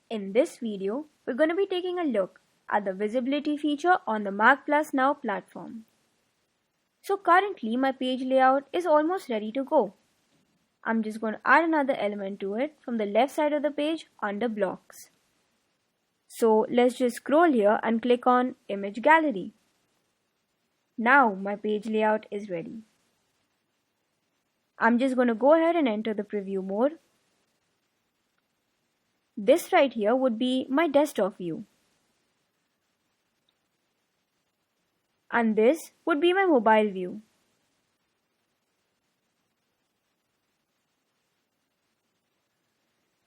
In this video, we're going to be taking a look at the visibility feature on the Magplus Now platform. So currently my page layout is almost ready to go. I'm just going to add another element to it from the left side of the page under blocks. So let's just scroll here and click on Image Gallery. Now my page layout is ready. I'm just going to go ahead and enter the preview mode. This right here would be my desktop view. And this would be my mobile view.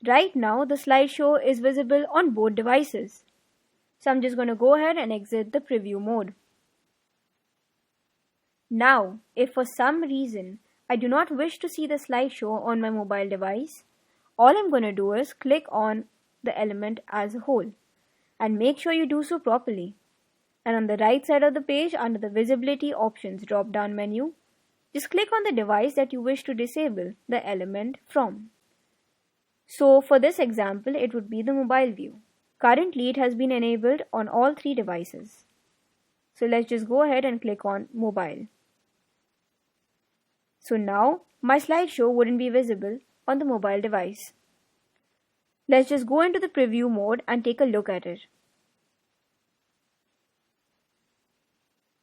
Right now the slideshow is visible on both devices. So I'm just going to go ahead and exit the preview mode. Now, if for some reason I do not wish to see the slideshow on my mobile device, all I'm going to do is click on the element as a whole and make sure you do so properly. And on the right side of the page under the visibility options drop down menu, just click on the device that you wish to disable the element from. So for this example, it would be the mobile view. Currently it has been enabled on all three devices. So let's just go ahead and click on mobile. So now my slideshow wouldn't be visible on the mobile device. Let's just go into the preview mode and take a look at it.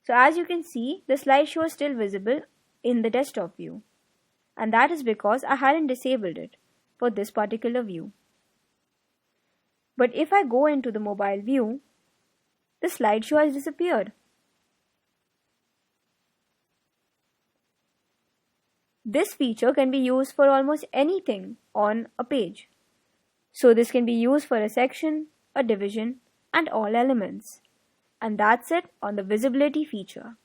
So as you can see, the slideshow is still visible in the desktop view. And that is because I hadn't disabled it for this particular view. But if I go into the mobile view, the slideshow has disappeared. This feature can be used for almost anything on a page. So this can be used for a section, a division, and all elements. And that's it on the visibility feature.